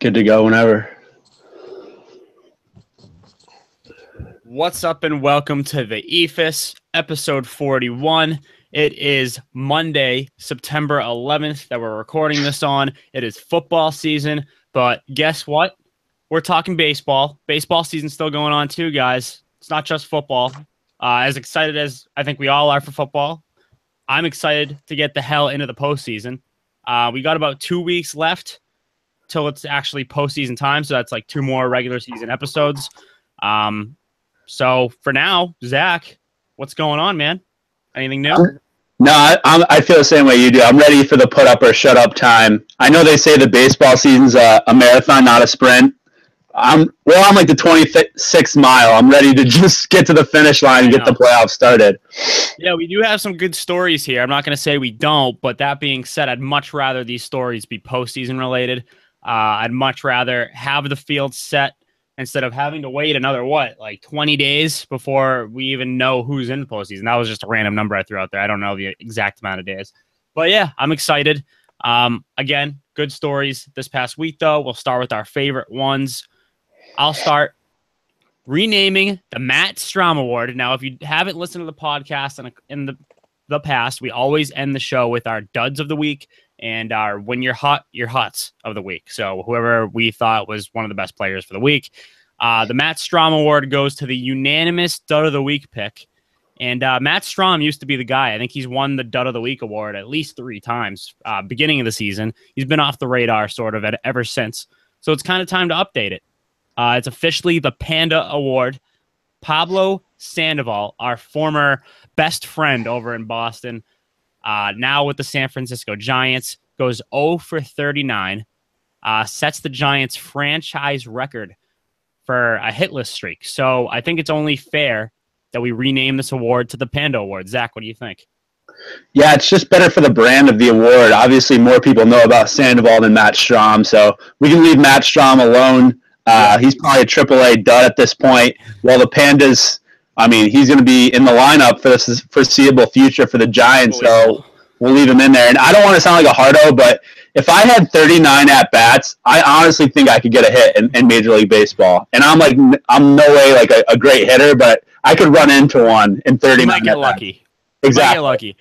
Good to go whenever. What's up and welcome to the Eephus, episode 41. It is Monday, September 11th that we're recording this on. It is football season, but guess what? We're talking baseball. Baseball season's still going on too, guys. It's not just football. As excited as I think we all are for football, I'm excited to get the hell into the postseason. We got about 2 weeks left till it's actually postseason time, so that's like 2 more regular season episodes. So for now, Zach, what's going on, man? Anything new? No, I feel the same way you do. I'm ready for the put up or shut up time. I know they say the baseball season's a marathon, not a sprint. I'm like the 26th mile. I'm ready to just get to the finish line and get the playoffs started. Yeah, we do have some good stories here. I'm not going to say we don't, but that being said, I'd much rather these stories be postseason related. I'd much rather have the field set instead of having to wait another, 20 days before we even know who's in the postseason. That was just a random number I threw out there. I don't know the exact amount of days. But yeah, I'm excited. Again, good stories this past week, though. We'll start with our favorite ones. I'll start renaming the Matt Strom Award. Now, if you haven't listened to the podcast in the past, we always end the show with our duds of the week and our when you're hot, your huts of the week. So whoever we thought was one of the best players for the week. The Matt Strom Award goes to the unanimous dud of the week pick. And Matt Strom used to be the guy. I think he's won the dud of the week award at least 3 times beginning of the season. He's been off the radar sort of ever since. So it's kind of time to update it. It's officially the Panda Award. Pablo Sandoval, our former best friend over in Boston, now with the San Francisco Giants, goes 0 for 39, sets the Giants' franchise record for a hitless streak. So I think it's only fair that we rename this award to the Panda Award. Zach, what do you think? Yeah, it's just better for the brand of the award. Obviously, more people know about Sandoval than Matt Strom, so we can leave Matt Strom alone. He's probably a AAA dud at this point. While the Pandas, he's going to be in the lineup for the foreseeable future for the Giants, so we'll leave him in there. And I don't want to sound like a hardo, but if I had 39 at-bats, I honestly think I could get a hit in Major League Baseball. And I'm no way like a great hitter, but I could run into one in 39. You might get lucky. Exactly. You might get lucky.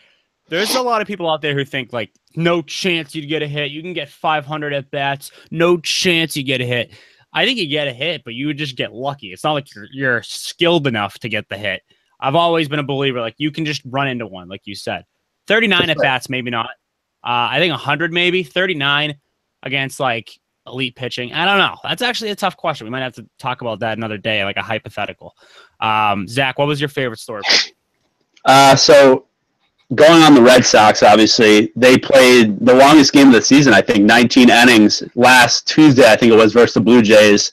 There's a lot of people out there who think, no chance you'd get a hit. You can get 500 at-bats. No chance you get a hit. I think you get a hit, but you would just get lucky. It's not like you're skilled enough to get the hit. I've always been a believer, you can just run into one, like you said. 39 at-bats, maybe not. I think 100 maybe. 39 against, elite pitching. I don't know. That's actually a tough question. We might have to talk about that another day, like a hypothetical. Zach, what was your favorite story? So going on the Red Sox, obviously, they played the longest game of the season, I think, 19 innings last Tuesday, I think it was, versus the Blue Jays.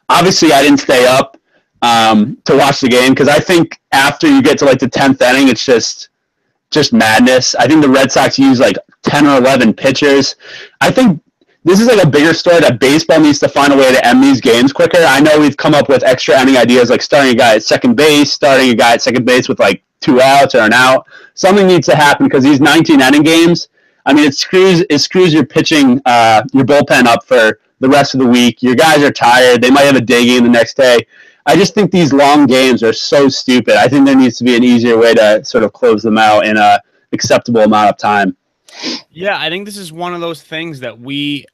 Obviously, I didn't stay up to watch the game because I think after you get to, the 10th inning, it's just madness. I think the Red Sox use, 10 or 11 pitchers. I think this is, a bigger story that baseball needs to find a way to end these games quicker. I know we've come up with extra inning ideas, like starting a guy at second base, starting a guy at second base with, 2 outs or an out. Something needs to happen because these 19-inning games, it screws your pitching, your bullpen up for the rest of the week. Your guys are tired. They might have a day game the next day. I just think these long games are so stupid. I think there needs to be an easier way to sort of close them out in an acceptable amount of time. Yeah, I think this is one of those things that we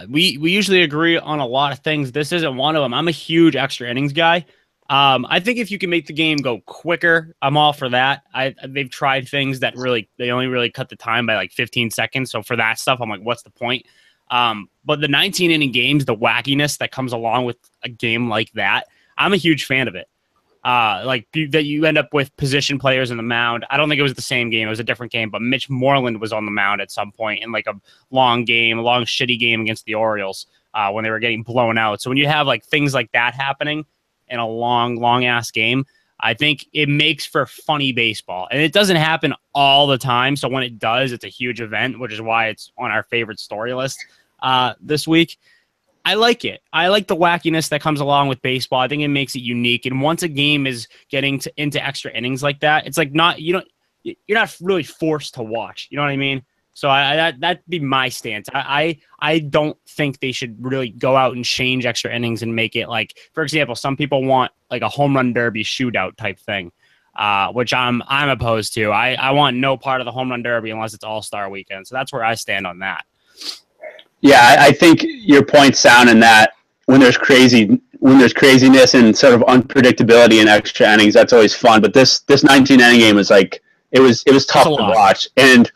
usually agree on a lot of things. This isn't one of them. I'm a huge extra innings guy. I think if you can make the game go quicker, I'm all for that. They've tried things that they only really cut the time by 15 seconds. So for that stuff, I'm like, what's the point? But the 19-inning games, the wackiness that comes along with a game like that, I'm a huge fan of it. That you end up with position players in the mound. I don't think it was the same game. It was a different game, but Mitch Moreland was on the mound at some point in a long shitty game against the Orioles when they were getting blown out. So when you have things like that happening in a long ass game, I think it makes for funny baseball. And it doesn't happen all the time. So when it does, it's a huge event, which is why it's on our favorite story list this week. I like it. I like the wackiness that comes along with baseball. I think it makes it unique. And once a game is getting into extra innings like that, it's you're not really forced to watch. You know what I mean? So that'd be my stance. I don't think they should really go out and change extra innings and make it like, for example, some people want like a home run derby shootout type thing, which I'm opposed to. I want no part of the home run derby unless it's All-Star weekend. So that's where I stand on that. Yeah, I think your point's sound in that when there's craziness and sort of unpredictability in extra innings, that's always fun. But this 19 inning game was like it was tough to watch. And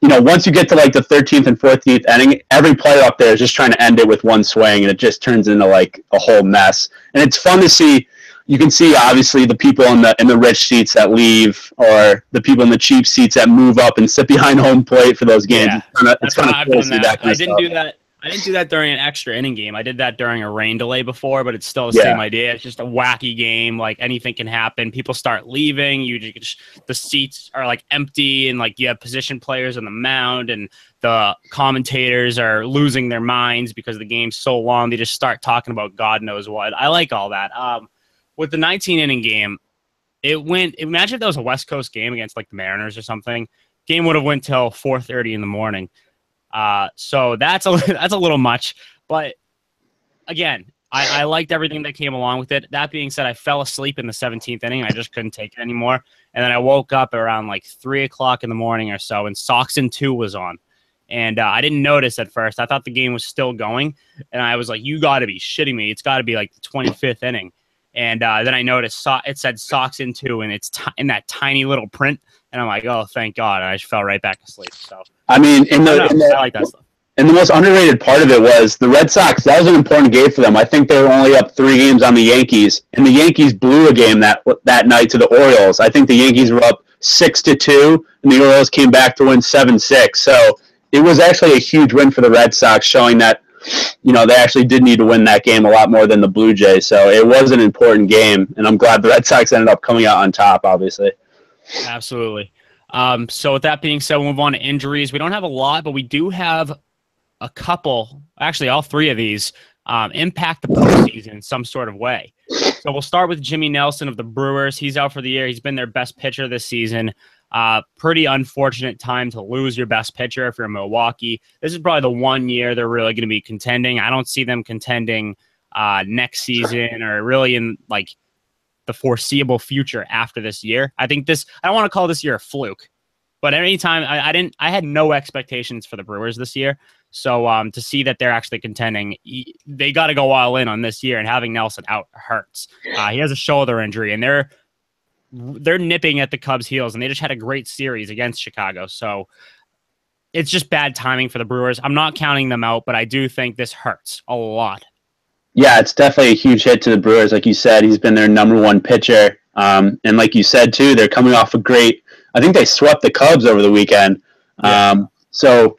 once you get to like the 13th and 14th inning, every player up there is just trying to end it with one swing, and it just turns into like a whole mess. And it's fun to see. You can see obviously the people in the rich seats that leave, or the people in the cheap seats that move up and sit behind home plate for those games. Yeah, it's kind of cool to see that kind I of didn't stuff. do that. I didn't do that during an extra inning game. I did that during a rain delay before, but it's still the same idea. It's just a wacky game. Like anything can happen. People start leaving. The seats are like empty, and like you have position players on the mound, and the commentators are losing their minds because the game's so long. They just start talking about God knows what. I like all that. With the 19-inning game, imagine if that was a West Coast game against like the Mariners or something. Game would have went till 4:30 in the morning. So that's a little much. But again, I liked everything that came along with it. That being said, I fell asleep in the 17th inning. I just couldn't take it anymore. And then I woke up around like 3 o'clock in the morning or so, and Sox in 2 was on. And I didn't notice at first. I thought the game was still going. And I was like, you got to be shitting me. It's got to be like the 25th inning. And then I noticed it said Sox in 2, and it's in that tiny little print. And I'm like, oh, thank God. And I just fell right back asleep. So I mean, I like that stuff. And the most underrated part of it was the Red Sox. That was an important game for them. I think they were only up 3 games on the Yankees, and the Yankees blew a game that night to the Orioles. I think the Yankees were up 6-2, and the Orioles came back to win 7-6. So it was actually a huge win for the Red Sox, showing that they actually did need to win that game a lot more than the Blue Jays. So it was an important game, and I'm glad the Red Sox ended up coming out on top, obviously. Absolutely. So with that being said, we'll move on to injuries. We don't have a lot, but we do have a couple, actually all 3 of these, impact the postseason in some sort of way. So we'll start with Jimmy Nelson of the Brewers. He's out for the year. He's been their best pitcher this season. Pretty unfortunate time to lose your best pitcher if you're Milwaukee. This is probably the one year they're really going to be contending. I don't see them contending next season or really in like the foreseeable future after this year. I think I don't want to call this year a fluke, but anytime I had no expectations for the Brewers this year. So to see that they're actually contending, they got to go all in on this year, and having Nelson out hurts. He has a shoulder injury, and they're nipping at the Cubs' heels, and they just had a great series against Chicago. So it's just bad timing for the Brewers. I'm not counting them out, but I do think this hurts a lot. Yeah, it's definitely a huge hit to the Brewers. Like you said, he's been their number 1 pitcher. And like you said, too, they're coming off I think they swept the Cubs over the weekend. Yeah. So,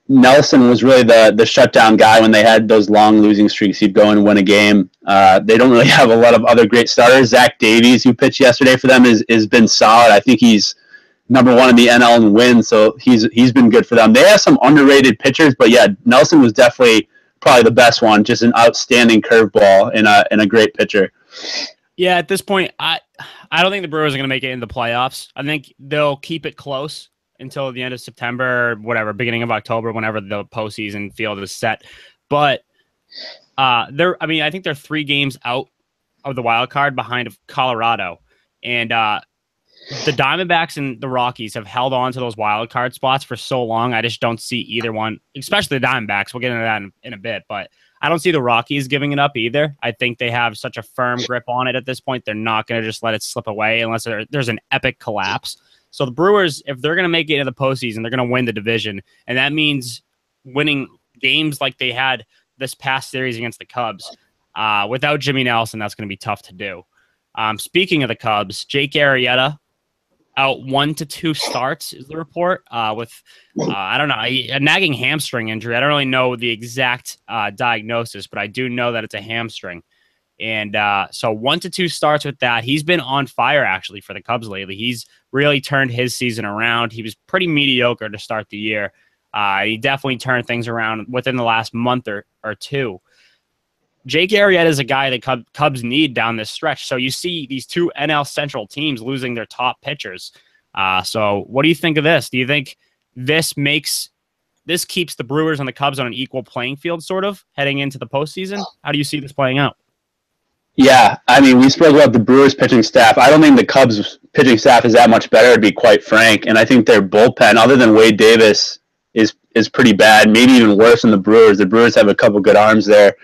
Nelson was really the shutdown guy when they had those long losing streaks. He'd go and win a game. They don't really have a lot of other great starters. Zach Davies, who pitched yesterday for them, has been solid. I think he's number 1 in the NL in wins, so he's been good for them. They have some underrated pitchers, but yeah, Nelson was definitely probably the best one. Just an outstanding curveball and a great pitcher. Yeah, at this point, I don't think the Brewers are going to make it in the playoffs. I think they'll keep it close until the end of September, or whatever, beginning of October, whenever the postseason field is set. But I think they're 3 games out of the wild card behind Colorado, and the Diamondbacks and the Rockies have held on to those wild card spots for so long. I just don't see either one, especially the Diamondbacks. We'll get into that in a bit, but I don't see the Rockies giving it up either. I think they have such a firm grip on it at this point. They're not going to just let it slip away unless there's an epic collapse. So the Brewers, if they're going to make it into the postseason, they're going to win the division. And that means winning games like they had this past series against the Cubs. Without Jimmy Nelson, that's going to be tough to do. Speaking of the Cubs, Jake Arrieta out 1 to 2 starts is the report with, I don't know, a nagging hamstring injury. I don't really know the exact diagnosis, but I do know that it's a hamstring. And so 1 to 2 starts with that. He's been on fire, actually, for the Cubs lately. He's really turned his season around. He was pretty mediocre to start the year. He definitely turned things around within the last month or 2. Jake Arrieta is a guy that Cubs need down this stretch. So you see these 2 NL Central teams losing their top pitchers. So what do you think of this? Do you think this keeps the Brewers and the Cubs on an equal playing field, sort of, heading into the postseason. How do you see this playing out? Yeah, I mean, we spoke about the Brewers pitching staff. I don't think the Cubs pitching staff is that much better, to be quite frank. And I think their bullpen, other than Wade Davis, is pretty bad, maybe even worse than the Brewers. The Brewers have a couple good arms there.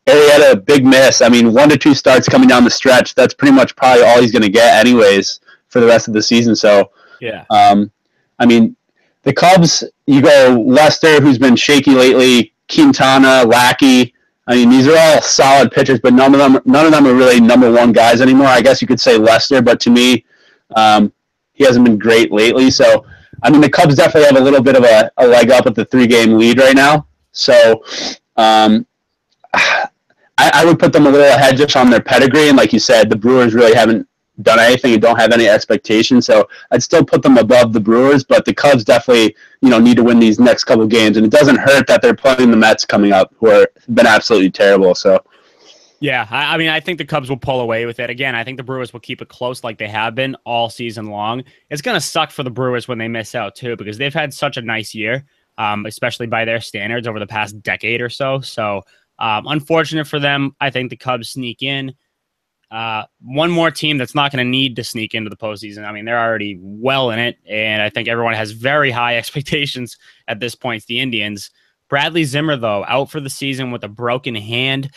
Arrieta, big miss. I mean, 1 to 2 starts coming down the stretch. That's pretty much probably all he's going to get anyways for the rest of the season. So, yeah. I mean, the Cubs, you go Lester, who's been shaky lately, Quintana, Lackey. I mean, these are all solid pitchers, but none of them are really number one guys anymore. I guess you could say Lester, but to me, he hasn't been great lately. So, I mean, the Cubs definitely have a little bit of a leg up with the 3-game lead right now. So, I would put them a little ahead just on their pedigree. And like you said, the Brewers really haven't done anything and don't have any expectations. So I'd still put them above the Brewers, but the Cubs definitely, need to win these next couple of games. And it doesn't hurt that they're playing the Mets coming up, who have been absolutely terrible. So, yeah, I mean, I think the Cubs will pull away with it. Again, I think the Brewers will keep it close like they have been all season long. It's going to suck for the Brewers when they miss out, too, because they've had such a nice year, especially by their standards over the past decade or so. So, unfortunate for them. I think the Cubs sneak in. One more team that's not going to need to sneak into the postseason. I mean, they're already well in it, and I think everyone has very high expectations at this point. It's the Indians. Bradley Zimmer, though, out for the season with a broken hand.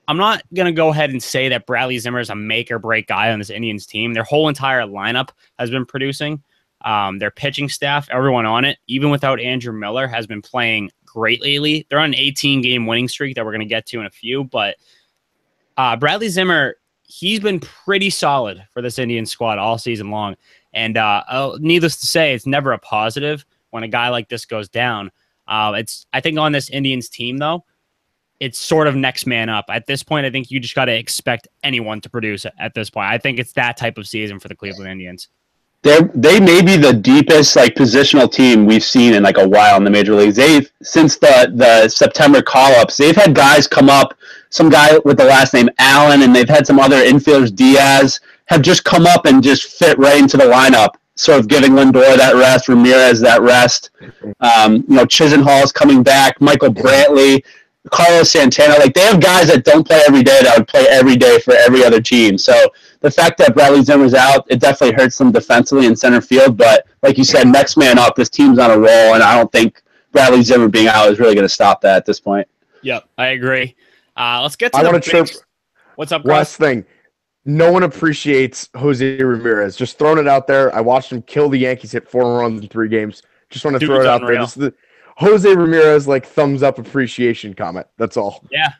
I'm not going to go ahead and say that Bradley Zimmer is a make-or-break guy on this Indians team. Their whole entire lineup has been producing. Their pitching staff, everyone on it, even without Andrew Miller, has been playing great lately. They're on an 18-game winning streak that we're going to get to in a few, but Bradley Zimmer, he's been pretty solid for this Indian squad all season long. And needless to say, it's never a positive when a guy like this goes down. I think on this Indians team, though, it's sort of next man up. At this point, I think you just got to expect anyone to produce at this point. I think it's that type of season for the Cleveland Indians. They may be the deepest positional team we've seen in a while in the major leagues. Since the September call-ups, they've had guys come up, some guy with the last name Allen, and they've had some other infielders, Diaz, have just come up and just fit right into the lineup, sort of giving Lindor that rest, Ramirez that rest. Chisenhall's coming back, Michael Brantley, Carlos Santana. They have guys that don't play every day that would play every day for every other team. So the fact that Bradley Zimmer's out, it definitely hurts them defensively in center field. But like you said, next man up, this team's on a roll, and I don't think Bradley Zimmer being out is really going to stop that at this point. Yep, I agree. Let's get to the chirp. What's up, Last thing. No one appreciates Jose Ramirez. Just throwing it out there. I watched him kill the Yankees, hit 4 runs in 3 games. Just want to throw it out there. This is the Jose Ramirez thumbs up appreciation comment. That's all. Yeah.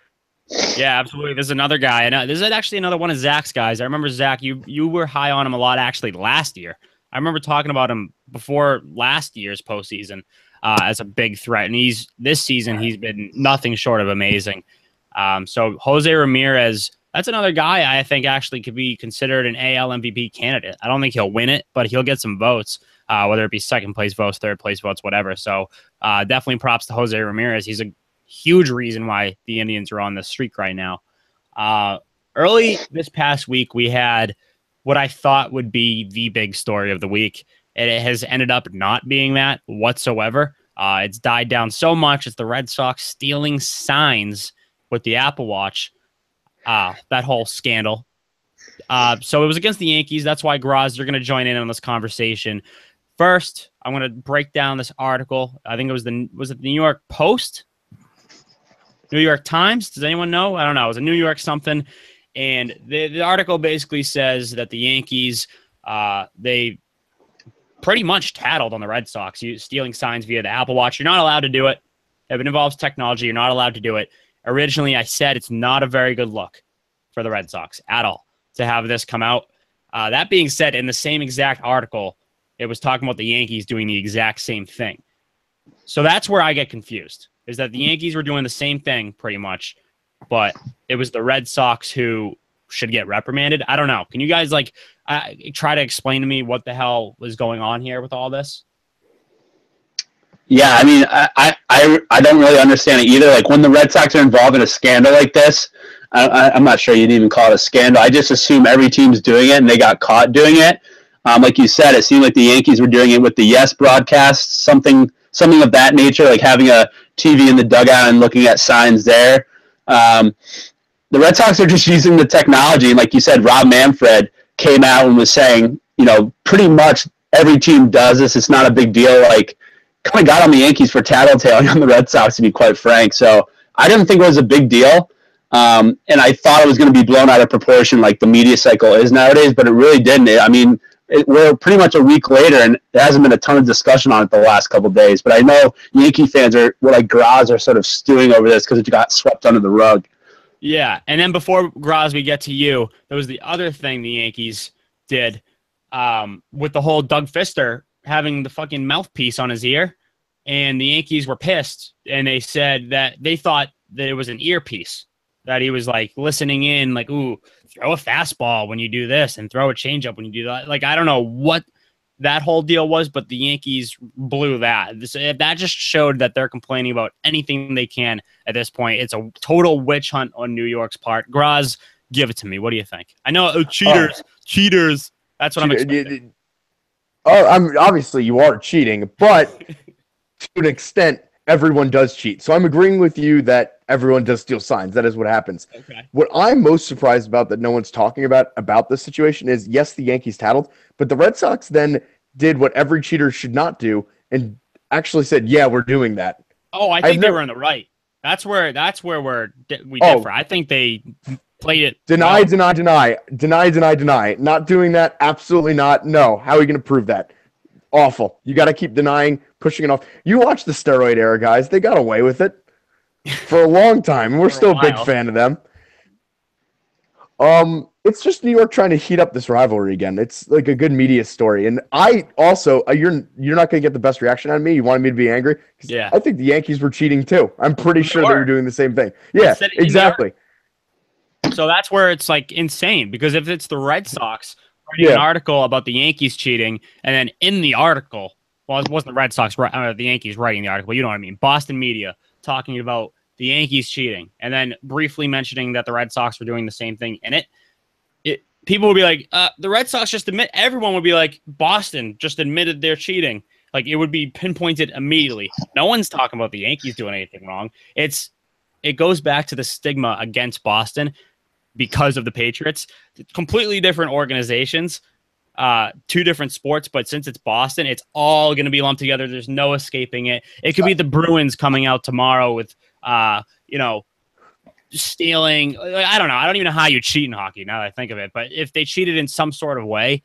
Yeah, absolutely. There's another guy. And this is actually another one of Zach's guys. I remember, Zach, you were high on him a lot actually last year. I remember talking about him before last year's postseason as a big threat. And this season, he's been nothing short of amazing. So Jose Ramirez, that's another guy I think actually could be considered an AL MVP candidate. I don't think he'll win it, but he'll get some votes, whether it be second place votes, third place votes, whatever. So definitely props to Jose Ramirez. He's a huge reason why the Indians are on this streak right now. Early this past week, we had what I thought would be the big story of the week. And it has ended up not being that whatsoever. It's died down so much. It's the Red Sox stealing signs with the Apple Watch. That whole scandal. So it was against the Yankees. That's why, Graz, you're going to join in on this conversation. First, I'm going to break down this article. I think it was the New York Post? New York Times? Does anyone know? I don't know. It was a New York something. And the article basically says that the Yankees, they pretty much tattled on the Red Sox, stealing signs via the Apple Watch. You're not allowed to do it. If it involves technology, you're not allowed to do it. Originally, I said it's not a very good look for the Red Sox at all to have this come out. That being said, in the same exact article, it was talking about the Yankees doing the exact same thing. So that's where I get confused, is that the Yankees were doing the same thing pretty much, but it was the Red Sox who should get reprimanded. I don't know. Can you guys try to explain to me what the hell was going on here with all this? Yeah, I mean, I don't really understand it either. When the Red Sox are involved in a scandal like this, I'm not sure you'd even call it a scandal. I just assume every team's doing it and they got caught doing it. Like you said, it seemed like the Yankees were doing it with the Yes broadcast, something of that nature, like having a TV in the dugout and looking at signs there. The Red Sox are just using the technology. And like you said, Rob Manfred came out and was saying, pretty much every team does this. It's not a big deal. Like, kind of got on the Yankees for tattletaling on the Red Sox, to be quite frank. So I didn't think it was a big deal. And I thought it was going to be blown out of proportion like the media cycle is nowadays, but it really didn't. We're pretty much a week later, and there hasn't been a ton of discussion on it the last couple of days. But I know Yankee fans were like Graz are sort of stewing over this because it got swept under the rug. Yeah, and then before Graz, we get to you, there was the other thing the Yankees did with the whole Doug Fister having the fucking mouthpiece on his ear, and the Yankees were pissed, and they said that they thought that it was an earpiece, that he was like listening in, like, ooh, throw a fastball when you do this and throw a changeup when you do that. Like, I don't know what that whole deal was, but the Yankees blew that. That just showed that they're complaining about anything they can at this point. It's a total witch hunt on New York's part. Graz, give it to me. What do you think? I know, cheaters. That's what I'm expecting. Obviously you are cheating, but to an extent, everyone does cheat. So I'm agreeing with you that everyone does steal signs. That is what happens. Okay. What I'm most surprised about that no one's talking about this situation is, yes, the Yankees tattled, but the Red Sox then did what every cheater should not do and actually said, yeah, we're doing that. Oh, I think they were in the right. That's where we differ. I think they played it. Deny. Not doing that. Absolutely not. No. How are we going to prove that? Awful. You got to keep denying, pushing it off. You watch the steroid era, guys. They got away with it for a long time. And we're still a big fan of them. It's just New York trying to heat up this rivalry again. It's like a good media story. And I also, you're not going to get the best reaction out of me. You wanted me to be angry? Yeah. I think the Yankees were cheating too. I'm pretty sure they were doing the same thing. Yeah, exactly. So that's where it's like insane, because if it's the Red Sox writing an article about the Yankees cheating, and then in the article, well, it wasn't the Red Sox, the Yankees writing the article, you know what I mean? Boston media talking about the Yankees cheating, and then briefly mentioning that the Red Sox were doing the same thing in it. People would be like, the Red Sox just admit, everyone would be like, Boston just admitted they're cheating. Like, it would be pinpointed immediately. No one's talking about the Yankees doing anything wrong. It goes back to the stigma against Boston because of the Patriots. Completely different organizations, two different sports, but since it's Boston, it's all going to be lumped together. There's no escaping it. It could be the Bruins coming out tomorrow with, stealing. I don't know. I don't even know how you cheat in hockey now that I think of it, but if they cheated in some sort of way,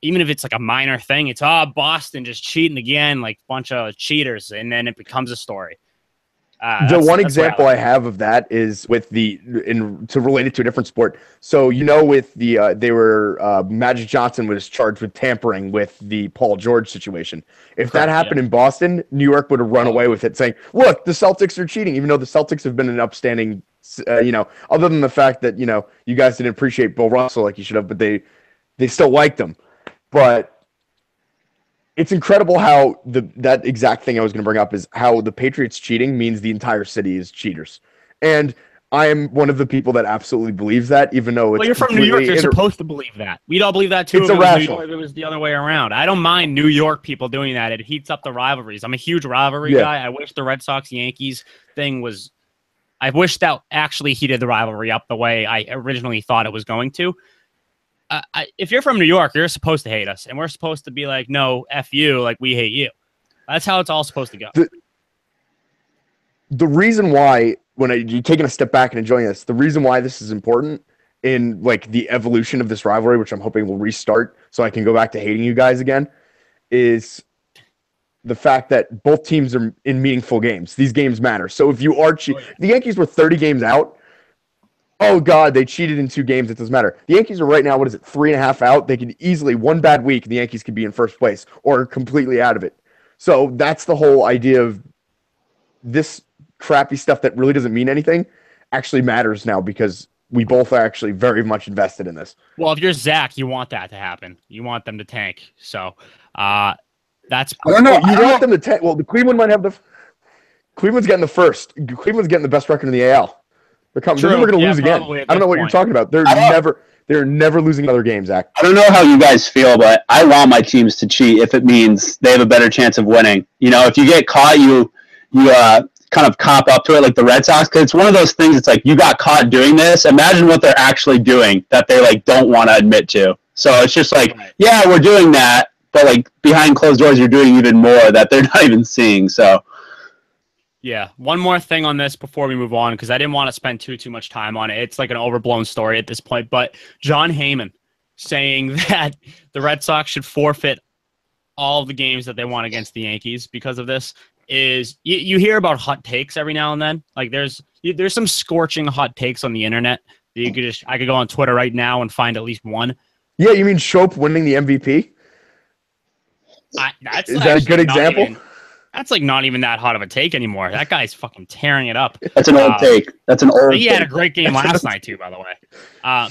even if it's like a minor thing, it's Boston just cheating again, like a bunch of cheaters, and then it becomes a story. The one example I have of that is with to relate it to a different sport. So, with Magic Johnson was charged with tampering with the Paul George situation. If that happened in Boston, New York would have run away with it, saying, look, the Celtics are cheating, even though the Celtics have been an upstanding, other than the fact that, you guys didn't appreciate Bill Russell like you should have, but they still liked him. But it's incredible how that exact thing I was going to bring up is how the Patriots cheating means the entire city is cheaters. And I am one of the people that absolutely believes that, even though it's... Well, you're from New York. You're supposed to believe that. We'd all believe that, too. It's irrational. If it was the other way around. I don't mind New York people doing that. It heats up the rivalries. I'm a huge rivalry guy. I wish the Red Sox-Yankees thing was... I wish that actually heated the rivalry up the way I originally thought it was going to. If you're from New York, you're supposed to hate us, and we're supposed to be like, no, F you, like we hate you. That's how it's all supposed to go. The reason why, when you're taking a step back and enjoying this, the reason why this is important in like the evolution of this rivalry, which I'm hoping will restart so I can go back to hating you guys again, is the fact that both teams are in meaningful games. These games matter. So if you are the Yankees were 30 games out. Oh, God, they cheated in 2 games. It doesn't matter. The Yankees are right now, 3.5 out? They could easily, one bad week, the Yankees could be in first place or completely out of it. So that's the whole idea of this crappy stuff that really doesn't mean anything actually matters now because we both are actually very much invested in this. Well, if you're Zach, you want that to happen. You want them to tank. So that's... I don't know. You want them to tank. Well, the Cleveland might have Cleveland's getting the first. Cleveland's getting the best record in the AL. They're coming. They're never going to lose again. I don't know what you're talking about. They're never losing another game, Zach. I don't know how you guys feel, but I want my teams to cheat if it means they have a better chance of winning. You know, if you get caught, you kind of cop up to it like the Red Sox, because it's one of those things. It's like, you got caught doing this. Imagine what they're actually doing that they like don't want to admit to. So it's just like, yeah, we're doing that, but like behind closed doors, you're doing even more that they're not even seeing. So yeah, one more thing on this before we move on, because I didn't want to spend too much time on it. It's like an overblown story at this point, but John Heyman saying that the Red Sox should forfeit all the games that they won against the Yankees because of this. Is you hear about hot takes every now and then. Like there's some scorching hot takes on the internet. I could go on Twitter right now and find at least one. Yeah, you mean Shope winning the MVP? Is that a good example? That's like not even that hot of a take anymore. That guy's fucking tearing it up. That's an old take. That's an old. He had a great game last night too, by the way.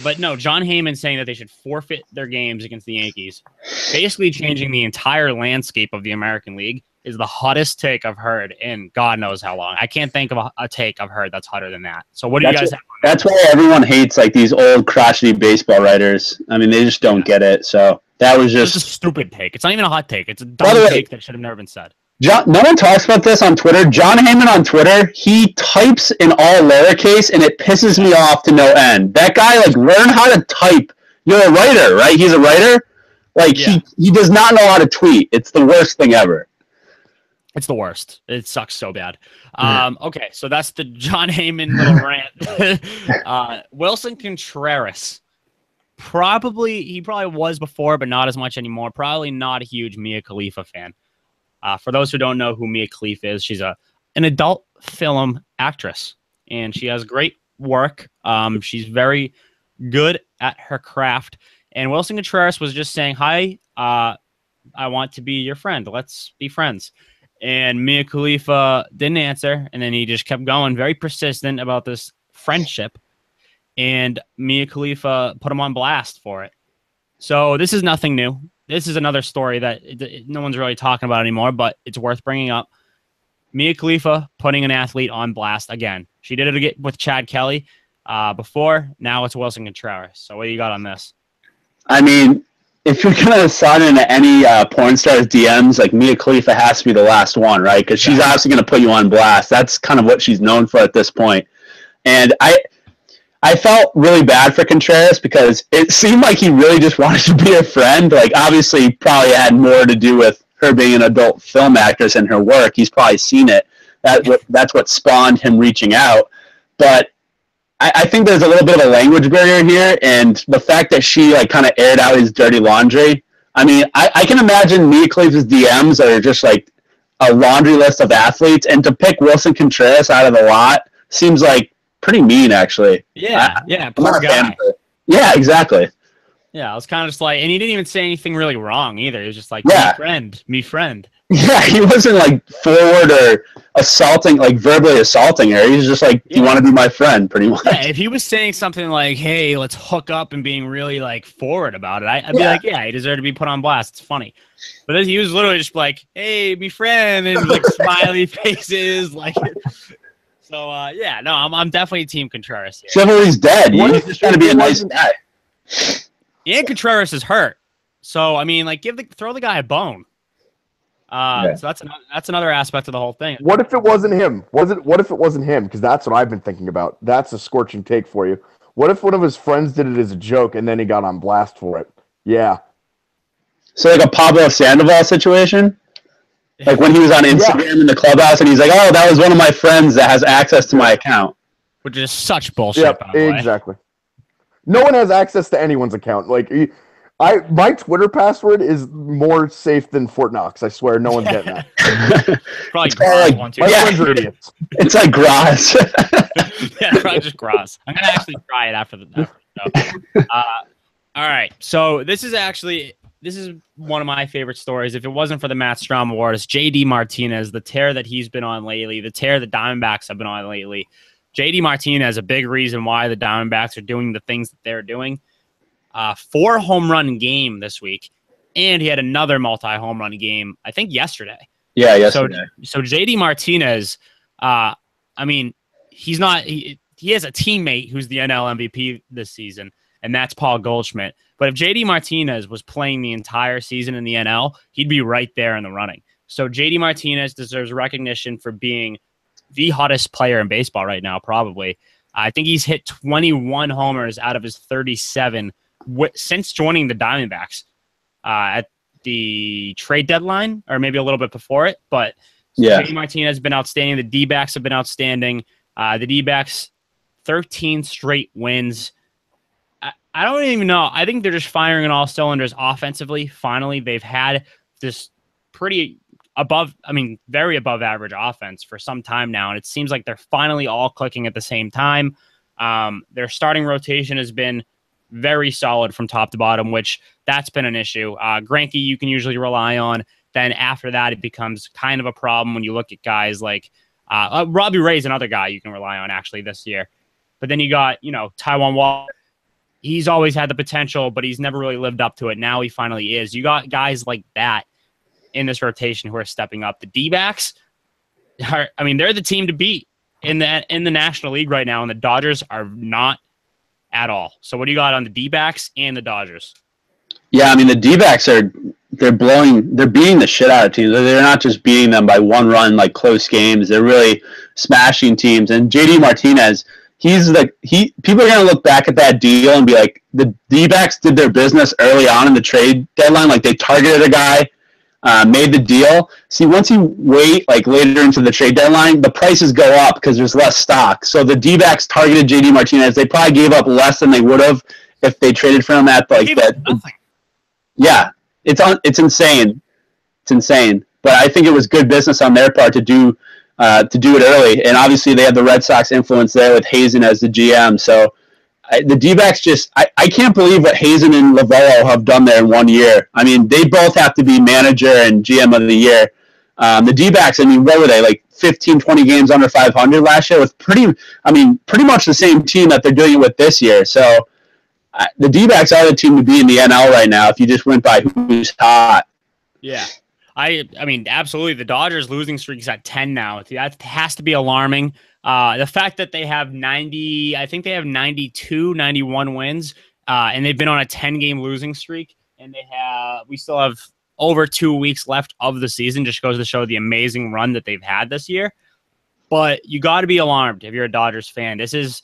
But no, John Heyman saying that they should forfeit their games against the Yankees, basically changing the entire landscape of the American League, is the hottest take I've heard in God knows how long. I can't think of a take I've heard that's hotter than that. So what do you guys have? That's why everyone hates like these old crotchety baseball writers. I mean, they just don't get it. So that was just a stupid take. It's not even a hot take. It's a dumb take that should have never been said. No one talks about this on Twitter. John Heyman on Twitter, he types in all lowercase, and it pisses me off to no end. That guy, like, learn how to type. You're a writer, right? He's a writer. Like, he does not know how to tweet. It's the worst thing ever. It's the worst. It sucks so bad. Okay, so that's the John Heyman little rant. Wilson Contreras. He probably was before, but not as much anymore. Probably not a huge Mia Khalifa fan. For those who don't know who Mia Khalifa is, she's an adult film actress, and she has great work. She's very good at her craft. And Wilson Contreras was just saying, hi, I want to be your friend. Let's be friends. And Mia Khalifa didn't answer, and then he just kept going, very persistent about this friendship. And Mia Khalifa put him on blast for it. So this is nothing new. This is another story that no one's really talking about anymore, but it's worth bringing up. Mia Khalifa putting an athlete on blast again. She did it again with Chad Kelly before. Now it's Wilson Contreras. So what do you got on this? I mean, if you're going to sign into any porn star's DMs, like Mia Khalifa has to be the last one, right? Because she's obviously going to put you on blast. That's kind of what she's known for at this point. And I felt really bad for Contreras because it seemed like he really just wanted to be a friend. Like, obviously, probably had more to do with her being an adult film actress and her work. He's probably seen it. That's what spawned him reaching out. But I think there's a little bit of a language barrier here, and the fact that she like kind of aired out his dirty laundry. I mean, I can imagine Mia Khalifa's DMs are just like a laundry list of athletes, and to pick Wilson Contreras out of the lot seems like pretty mean, actually. Yeah, poor guy. Yeah, exactly. Yeah, I was kind of just like, and he didn't even say anything really wrong either. He was just like, me friend. Yeah, he wasn't like forward or verbally assaulting her. He was just like, you want to be my friend, pretty much. Yeah, if he was saying something like, hey, let's hook up and being really like forward about it, I'd be like, yeah, he deserved to be put on blast. It's funny. But then he was literally just like, hey, be friend, and like smiley faces, like. So I'm definitely Team Contreras here. Chivalry's dead. He's just trying to be a nice guy. And Contreras is hurt, so I mean, like, throw the guy a bone. So that's another aspect of the whole thing. What if it wasn't him? What if it wasn't him? Because that's what I've been thinking about. That's a scorching take for you. What if one of his friends did it as a joke and then he got on blast for it? Yeah. So like a Pablo Sandoval situation? Like when he was on Instagram in the clubhouse and he's like, oh, that was one of my friends that has access to my account. Which is such bullshit, by the way. Exactly. No one has access to anyone's account. Like, my Twitter password is more safe than Fort Knox. I swear, no one's getting that. Probably Graz one too. My friends are idiots. It's like Graz. Yeah, probably just Graz. I'm gonna actually try it after the show. All right, so this is one of my favorite stories. If it wasn't for the Matt Strom Award, it's JD Martinez, the tear that he's been on lately, the tear the Diamondbacks have been on lately. JD Martinez, a big reason why the Diamondbacks are doing the things that they're doing. 4 home run game this week, and he had another multi-home run game, I think yesterday. Yeah, yesterday. So JD Martinez, I mean, he's not he has a teammate who's the NL MVP this season, and that's Paul Goldschmidt. But if JD Martinez was playing the entire season in the NL, he'd be right there in the running. So JD Martinez deserves recognition for being the hottest player in baseball right now, probably. I think he's hit 21 homers out of his 37 since joining the Diamondbacks at the trade deadline, or maybe a little bit before it. But yeah, JD Martinez has been outstanding. The D-backs have been outstanding. The D-backs, 13 straight wins. I don't even know. I think they're just firing on all cylinders offensively. Finally, they've had this pretty very above average offense for some time now. And it seems like they're finally all clicking at the same time. Their starting rotation has been very solid from top to bottom, which that's been an issue. Greinke, you can usually rely on. Then after that, it becomes kind of a problem when you look at guys like Robbie Ray's another guy you can rely on actually this year. But then you got, Taijuan Walker. He's always had the potential, but he's never really lived up to it. Now he finally is. You got guys like that in this rotation who are stepping up. The D-backs they're the team to beat in the National League right now, and the Dodgers are not at all. So what do you got on the D-backs and the Dodgers? Yeah, the D-backs they're beating the shit out of teams. They're not just beating them by one run, like close games. They're really smashing teams. And JD Martinez, people are going to look back at that deal and be like, the D-backs did their business early on in the trade deadline. Like, they targeted a guy, made the deal. See, once you wait, like, later into the trade deadline, the prices go up because there's less stock. So the D-backs targeted JD Martinez. They probably gave up less than they would have if they traded for him at, like, that. Nothing. Yeah, it's insane. It's insane. But I think it was good business on their part to do it early. And obviously they have the Red Sox influence there with Hazen as the GM. So the D-backs I can't believe what Hazen and Lovello have done there in 1 year. They both have to be manager and GM of the year. The D-backs, what were they, like 15, 20 games under 500 last year with pretty much the same team that they're doing it with this year. So the D-backs are the team to be in the NL right now if you just went by who's hot. Yeah. Absolutely. The Dodgers losing streak is at 10 now. That has to be alarming. The fact that they have 92, 91 wins, and they've been on a 10-game losing streak, and we still have over 2 weeks left of the season, just goes to show the amazing run that they've had this year. But you got to be alarmed if you're a Dodgers fan. This is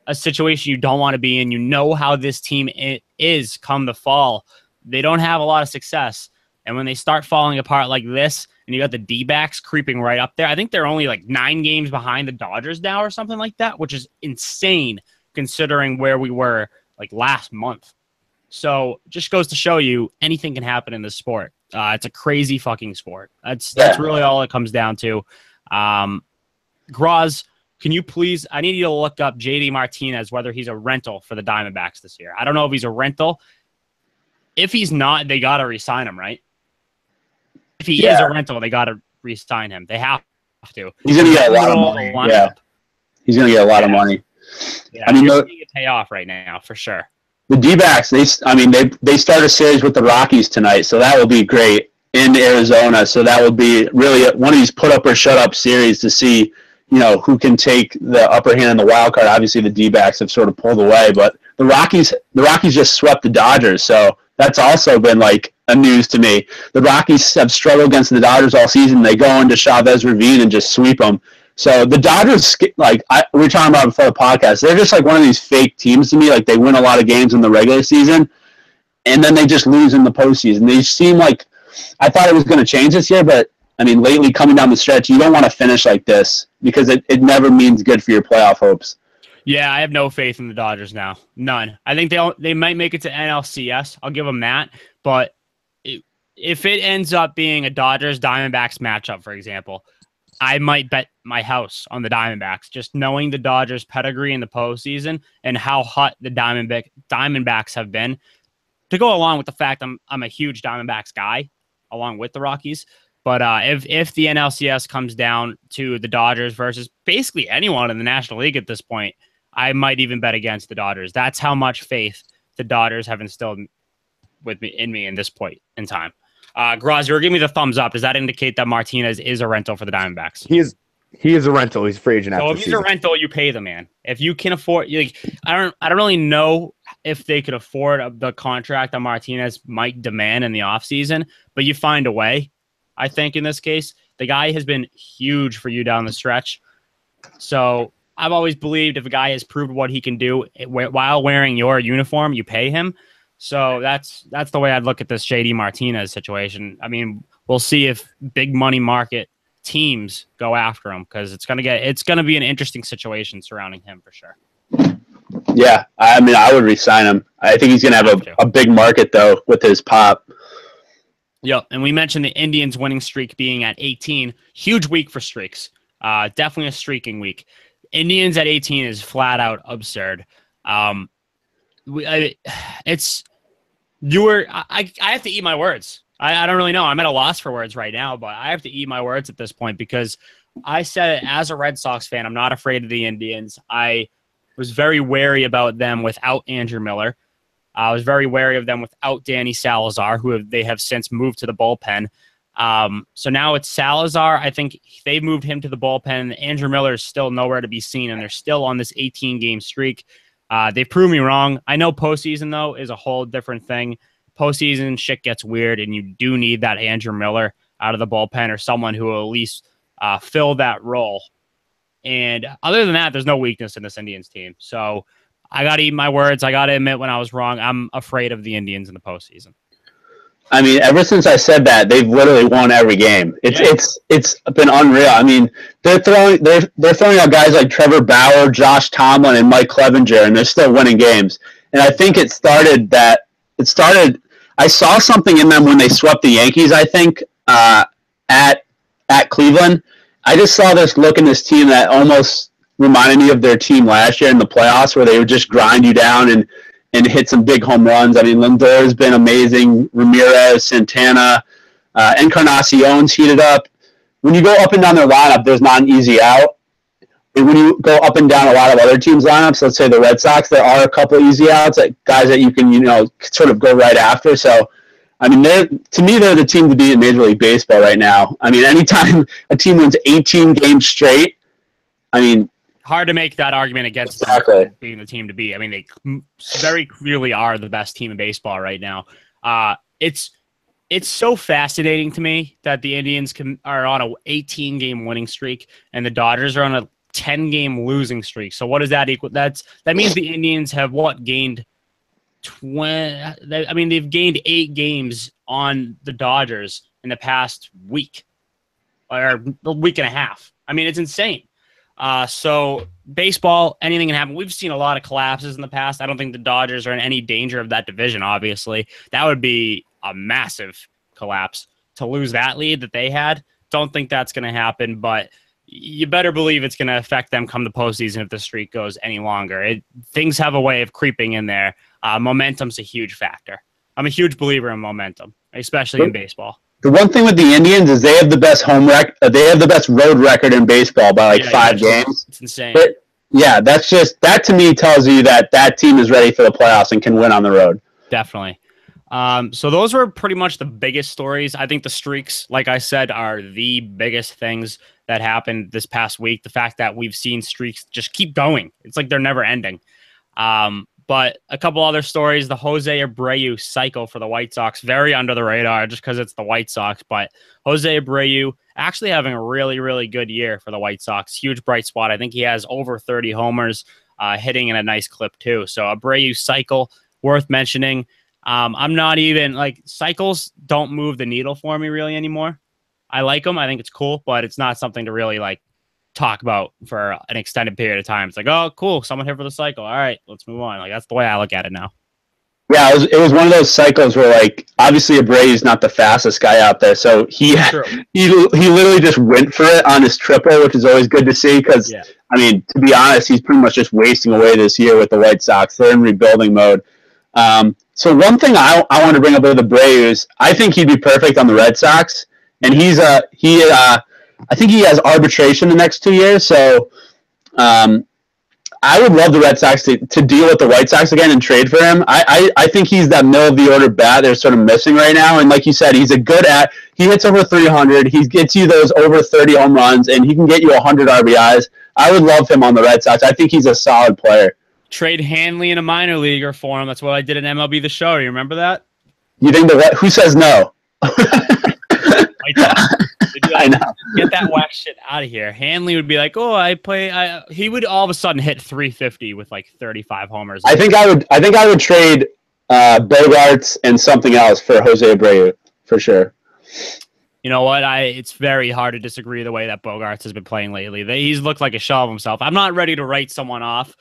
a situation you don't want to be in. You know how this team is come the fall. They don't have a lot of success. And when they start falling apart like this, and you got the D-backs creeping right up there, I think they're only like 9 games behind the Dodgers now or something like that, which is insane considering where we were like last month. So just goes to show you anything can happen in this sport. It's a crazy fucking sport. That's really all it comes down to. Graz, can you please, I need you to look up JD Martinez, whether he's a rental for the Diamondbacks this year. I don't know if he's a rental. If he's not, they got to re-sign him, right? If he is a rental, they got to re-sign him. They have to. He's going to get a lot of money. Yeah. He's going to get a lot of money. Yeah, you're seeing it pay off right now, for sure. The D-backs, they start a series with the Rockies tonight, so that will be great in Arizona. So that will be really one of these put-up or shut-up series to see who can take the upper hand in the wild card. Obviously, the D-backs have sort of pulled away, but the Rockies just swept the Dodgers, so that's also been like a news to me. The Rockies have struggled against the Dodgers all season. They go into Chavez Ravine and just sweep them. So the Dodgers, we were talking about before the podcast, they're just like one of these fake teams to me. Like, they win a lot of games in the regular season, and then they just lose in the postseason. They seem like, I thought it was going to change this year, but lately coming down the stretch, you don't want to finish like this because it never means good for your playoff hopes. Yeah, I have no faith in the Dodgers now. None. I think they might make it to NLCS. I'll give them that. But if it ends up being a Dodgers-Diamondbacks matchup, for example, I might bet my house on the Diamondbacks, just knowing the Dodgers' pedigree in the postseason and how hot the Diamondbacks have been. To go along with the fact I'm a huge Diamondbacks guy, along with the Rockies. But if the NLCS comes down to the Dodgers versus basically anyone in the National League at this point, I might even bet against the Dodgers. That's how much faith the Dodgers have instilled in me in this point in time. Graz, you're giving me the thumbs up. Does that indicate that Martinez is a rental for the Diamondbacks? He He is a rental. He's a free agent So after if the he's season. a rental, you pay the man. If you can afford, like, I don't really know if they could afford the contract that Martinez might demand in the offseason, but you find a way. I think in this case, the guy has been huge for you down the stretch. So I've always believed if a guy has proved what he can do while wearing your uniform, you pay him. So that's the way I'd look at this JD Martinez situation. I mean, we'll see if big money market teams go after him, because it's gonna be an interesting situation surrounding him for sure. Yeah, I mean, I would re-sign him. I think he's gonna have a big market though with his pop. Yep, and we mentioned the Indians' winning streak being at 18. Huge week for streaks. Definitely a streaking week. Indians at 18 is flat out absurd. I have to eat my words. I don't really know. I'm at a loss for words right now, but I have to eat my words at this point, because I said it as a Red Sox fan. I'm not afraid of the Indians. I was very wary about them without Andrew Miller. I was very wary of them without Danny Salazar, they have since moved to the bullpen. So now it's Salazar. I think they've moved him to the bullpen. Andrew Miller is still nowhere to be seen, and they're still on this 18-game streak. They proved me wrong. I know postseason, though, is a whole different thing. Postseason, shit gets weird, and you do need that Andrew Miller out of the bullpen, or someone who will at least fill that role. And other than that, there's no weakness in this Indians team. So I got to eat my words. I got to admit when I was wrong. I'm afraid of the Indians in the postseason. I mean, ever since I said that, they've literally won every game. It's been unreal. I mean, they're throwing out guys like Trevor Bauer, Josh Tomlin, and Mike Clevenger, and they're still winning games. And I think it started. I saw something in them when they swept the Yankees, I think, at Cleveland. I just saw this look in this team that almost reminded me of their team last year in the playoffs, where they would just grind you down and hit some big home runs. I mean, Lindor's been amazing. Ramirez, Santana, Encarnacion's heated up. When you go up and down their lineup, there's not an easy out. And when you go up and down a lot of other teams' lineups, let's say the Red Sox, there are a couple easy outs, like guys that you can, sort of go right after. So, I mean, to me, they're the team to beat in Major League Baseball right now. I mean, anytime a team wins 18 games straight, I mean, hard to make that argument against them being the team to beat. I mean, they very clearly are the best team in baseball right now. It's so fascinating to me that the Indians are on a 18-game winning streak and the Dodgers are on a 10-game losing streak. So what does that equal? That means the Indians have gained 20. I mean, they've gained 8 games on the Dodgers in the past week or a week and a half. I mean, it's insane. So baseball, anything can happen. We've seen a lot of collapses in the past. I don't think the Dodgers are in any danger of that division, obviously. That would be a massive collapse to lose that lead that they had. Don't think that's going to happen, but you better believe it's going to affect them come the postseason if the streak goes any longer. Things have a way of creeping in there. Momentum's a huge factor. I'm a huge believer in momentum, especially in baseball. The one thing with the Indians is they have the best they have the best road record in baseball by 5 games. It's insane. But yeah, that to me tells you that team is ready for the playoffs and can win on the road. Definitely. So those were pretty much the biggest stories. I think the streaks, like I said, are the biggest things that happened this past week. The fact that we've seen streaks just keep going. It's like they're never ending. But a couple other stories, the Jose Abreu cycle for the White Sox, very under the radar just because it's the White Sox. But Jose Abreu actually having a really, really good year for the White Sox. Huge bright spot. I think he has over 30 homers, hitting in a nice clip too. So Abreu cycle, worth mentioning. I'm not even, cycles don't move the needle for me really anymore. I like them. I think it's cool, but it's not something to really talk about for an extended period of time. It's like, oh, cool, someone here for the cycle. All right, let's move on. That's the way I look at it now. Yeah, it was one of those cycles where, obviously Abreu's not the fastest guy out there, so he literally just went for it on his triple, which is always good to see because, I mean, to be honest, he's pretty much just wasting away this year with the White Sox. They're in rebuilding mode. So one thing I want to bring up with Abreu is I think he'd be perfect on the Red Sox, and I think he has arbitration the next 2 years, so I I would love the Red Sox to deal with the White Sox again and trade for him. I think he's that middle of the order bat they're sort of missing right now. And like you said, he hits over 300. He gets you those over 30 home runs, and he can get you 100 RBIs. I would love him on the Red Sox. I think he's a solid player. Trade Hanley in a minor leaguer for him. That's what I did in MLB The Show. You remember that? You think who says no? I know. Get that whack shit out of here. Hanley would be like, "Oh, he would all of a sudden hit 350 with like 35 homers." I think I would trade Bogarts and something else for Jose Abreu for sure. You know what? It's very hard to disagree the way that Bogarts has been playing lately. He's looked like a shell of himself. I'm not ready to write someone off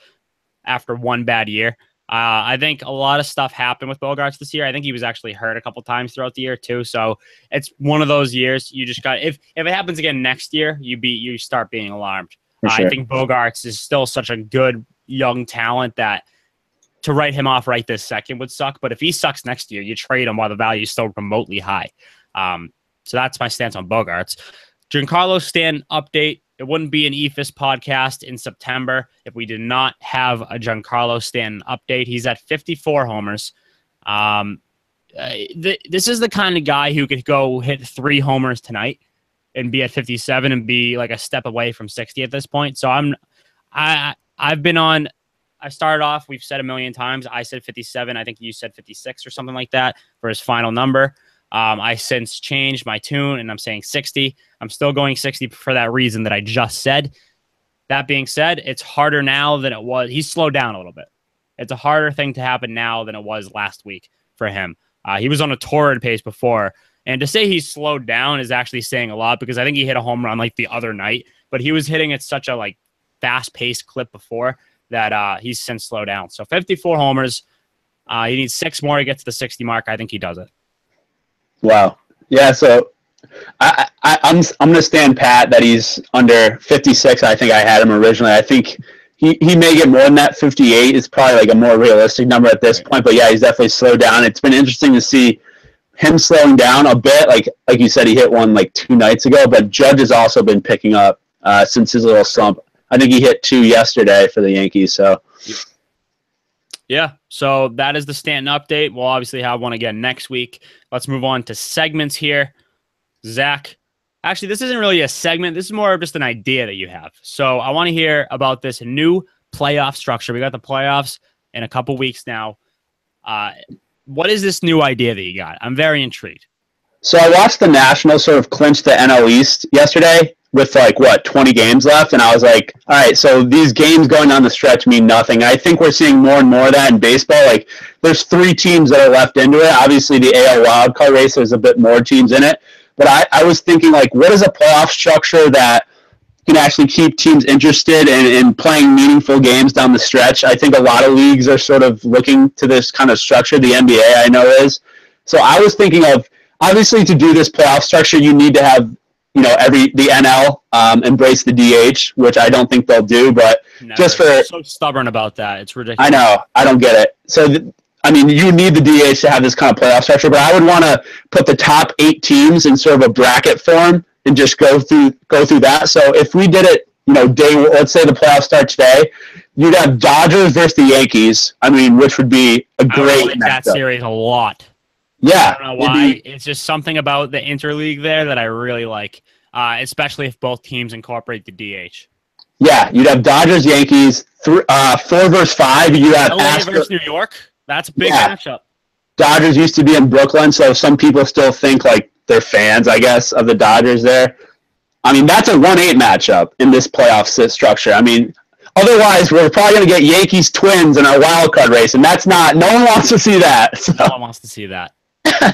after one bad year. I think a lot of stuff happened with Bogarts this year. I think he was actually hurt a couple times throughout the year too. So it's one of those years you just got. If it happens again next year, you start being alarmed. Sure. I think Bogarts is still such a good young talent that to write him off right this second would suck. But if he sucks next year, you trade him while the value is still remotely high. So that's my stance on Bogarts. Giancarlo Stanton update. It wouldn't be an Eephus podcast in September if we did not have a Giancarlo Stanton update. He's at 54 homers. This is the kind of guy who could go hit 3 homers tonight and be at 57 and be like a step away from 60 at this point. So I started off, we've said a million times, I said 57. I think you said 56 or something like that for his final number. I since changed my tune and I'm saying 60. I'm still going 60 for that reason that I just said. That being said, it's harder now than it was. He's slowed down a little bit. It's a harder thing to happen now than it was last week for him. He was on a torrid pace before. And to say he's slowed down is actually saying a lot because I think he hit a home run like the other night, but he was hitting at such a like fast-paced clip before that he's since slowed down. So 54 homers. He needs 6 more to get to the 60 mark. I think he does it. Wow. Yeah, so I'm going to stand pat that he's under 56. I think I had him originally. I think he may get more than that. 58 is probably like a more realistic number at this point. But yeah, he's definitely slowed down. It's been interesting to see him slowing down a bit. Like you said, he hit one like 2 nights ago. But Judge has also been picking up since his little slump. I think he hit 2 yesterday for the Yankees. So. Yeah, so that is the Stanton update. We'll obviously have one again next week. Let's move on to segments here. Zach, actually, this isn't really a segment. This is more of just an idea that you have. So I want to hear about this new playoff structure. We got the playoffs in a couple weeks now. What is this new idea that you got? I'm very intrigued. So I watched the Nationals sort of clinch the NL East yesterday with 20 games left. And I was like, all right, so these games going on the stretch mean nothing. I think we're seeing more and more of that in baseball. Like there's 3 teams that are left into it. Obviously the AL wildcard race, there's a bit more teams in it. But I was thinking like, what is a playoff structure that can actually keep teams interested in playing meaningful games down the stretch? I think a lot of leagues are sort of looking to this kind of structure. The NBA I know is. So I was thinking of, obviously to do this playoff structure, you need to have, the NL embrace the DH, which I don't think they'll do, but just for so stubborn about that, it's ridiculous. I know, I don't get it. So you need the DH to have this kind of playoff structure, but I would want to put the top 8 teams in sort of a bracket form and just go through that. So if we did it, let's say the playoffs start today, you'd have Dodgers versus the Yankees. Which would be a great matchup. That series a lot. Yeah. I don't know why. It's just something about the interleague there that I really like, especially if both teams incorporate the DH. Yeah, you'd have Dodgers, Yankees, 4 versus 5. You have LA versus New York. That's a big matchup. Dodgers used to be in Brooklyn, so some people still think like they're fans, I guess, of the Dodgers there. That's a 1-8 matchup in this playoff structure. Otherwise, we're probably going to get Yankees Twins in our wild card race, and that's not. No one wants to see that. So. No one wants to see that.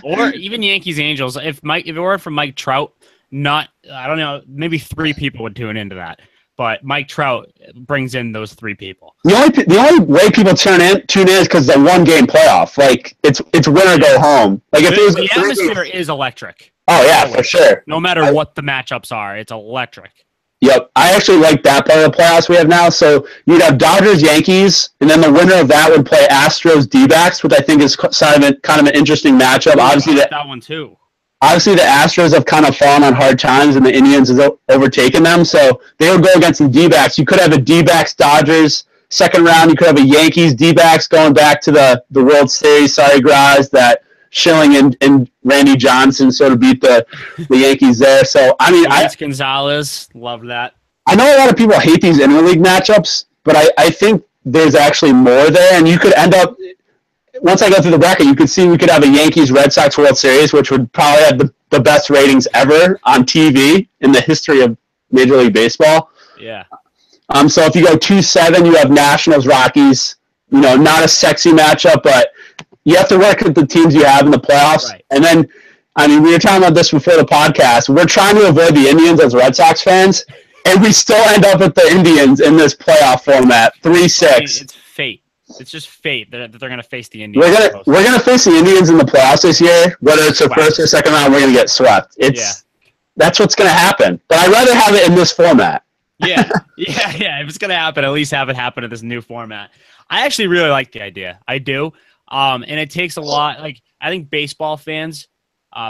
Or even Yankees Angels. If it weren't for Mike Trout, I don't know, maybe 3 people would tune into that. But Mike Trout brings in those 3 people. The only way people tune in is because it's a 1-game playoff. Like it's win or go home. Like if the atmosphere is electric. Oh yeah, for sure. No matter what the matchups are, it's electric. Yep, I actually like that part of the playoffs we have now. So you'd have Dodgers, Yankees, and then the winner of that would play Astros, D-backs, which I think is kind of an interesting matchup. Obviously, that one too. Obviously, the Astros have kind of fallen on hard times, and the Indians has overtaken them. So they would go against the D-backs. You could have a D-backs, Dodgers, second round, you could have a Yankees D-backs going back to the World Series. Sorry, guys, that Schilling and Randy Johnson sort of beat the Yankees there. So, I mean, Gonzalez, love that. I know a lot of people hate these interleague matchups, but I think there's actually more there, and you could end up, once I go through the bracket, you could see we could have a Yankees-Red Sox World Series, which would probably have the best ratings ever on TV in the history of Major League Baseball. Yeah. So if you go 2-7, you have Nationals-Rockies. You know, not a sexy matchup, but you have to work with the teams you have in the playoffs. Right. And then, I mean, we were talking about this before the podcast. We're trying to avoid the Indians as Red Sox fans, and we still end up with the Indians in this playoff format, 3-6. It's fate. It's just fate that they're going to face the Indians. We're gonna face the Indians in the playoffs this year. Whether it's the first or second round, we're gonna get swept. That's what's gonna happen. But I'd rather have it in this format. Yeah. If it's gonna happen, at least have it happen in this new format. I actually really like the idea. I do. And it takes a lot. Like, I think baseball fans,